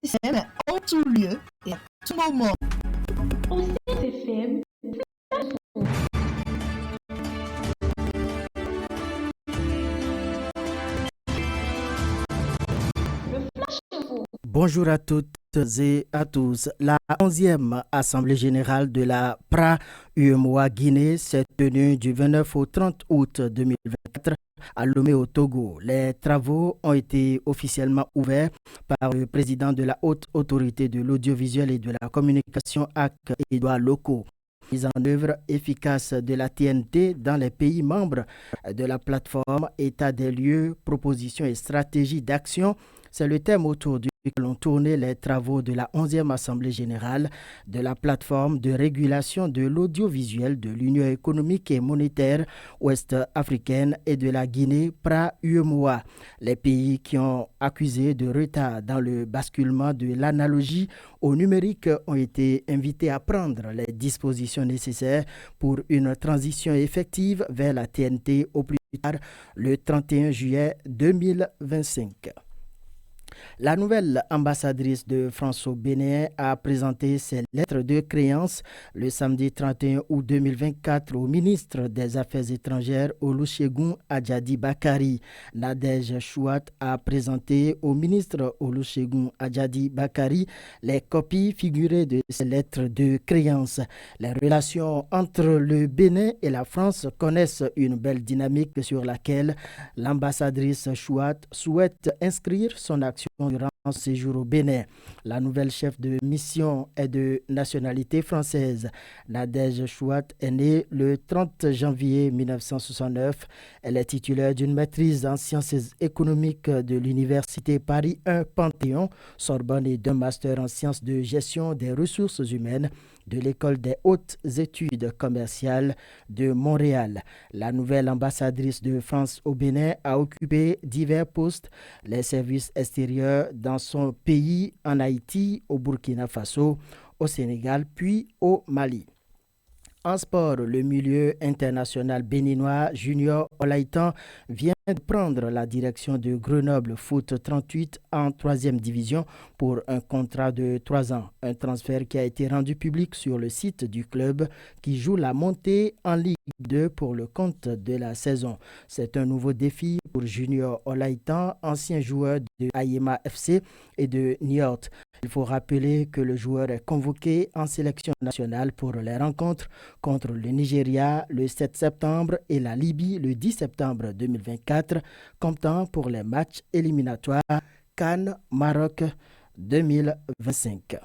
FM en tout lieu et à tout moment. Au CFM, le Flash Info. Bonjour à toutes et à tous. La 11e Assemblée générale de la PRA-UEMOA Guinée s'est tenue du 29 au 30 août 2024 à Lomé au Togo. Les travaux ont été officiellement ouverts par le président de la Haute Autorité de l'Audiovisuel et de la Communication, AC Édouard Loko. Mise en œuvre efficace de la TNT dans les pays membres de la plateforme État des lieux, propositions et stratégies d'action. C'est le thème autour duquel ont tourné les travaux de la 11e Assemblée générale de la plateforme de régulation de l'audiovisuel de l'Union économique et monétaire ouest-africaine et de la Guinée PRA-UEMOA. Les pays qui ont accusé de retard dans le basculement de l'analogie au numérique ont été invités à prendre les dispositions nécessaires pour une transition effective vers la TNT au plus tard le 31 juillet 2025. La nouvelle ambassadrice de France au Bénin a présenté ses lettres de créance le samedi 31 août 2024 au ministre des Affaires étrangères Olusegun Adjadi Bakari. Nadège Chouat a présenté au ministre Olusegun Adjadi Bakari les copies figurées de ces lettres de créance. Les relations entre le Bénin et la France connaissent une belle dynamique sur laquelle l'ambassadrice Chouat souhaite inscrire son action durant son séjour au Bénin. La nouvelle chef de mission est de nationalité française. Nadège Chouat est née le 30 janvier 1969. Elle est titulaire d'une maîtrise en sciences économiques de l'université Paris 1 Panthéon, Sorbonne et d'un master en sciences de gestion des ressources humaines de l'école des hautes études commerciales de Montréal. La nouvelle ambassadrice de France au Bénin a occupé divers postes, les services extérieurs dans son pays, en Haïti, au Burkina Faso, au Sénégal, puis au Mali. En sport, le milieu international béninois Junior Olaitan vient de prendre la direction de Grenoble Foot 38 en 3e division pour un contrat de 3 ans. Un transfert qui a été rendu public sur le site du club qui joue la montée en Ligue 2 pour le compte de la saison. C'est un nouveau défi pour Junior Olaitan, ancien joueur de Ayema FC et de Niort. Il faut rappeler que le joueur est convoqué en sélection nationale pour les rencontres contre le Nigeria le 7 septembre et la Libye le 10 septembre 2024, comptant pour les matchs éliminatoires CAN Maroc 2025.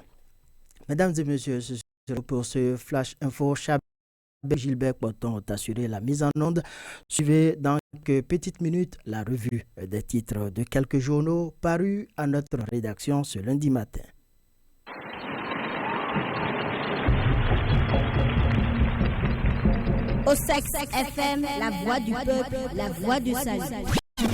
Mesdames et messieurs, c'est pour ce Flash Info. Gilbert Poton a assuré la mise en onde. Suivez dans quelques petites minutes la revue des titres de quelques journaux parus à notre rédaction ce lundi matin. Au Sex FM, la voix du peuple, la voix du salut.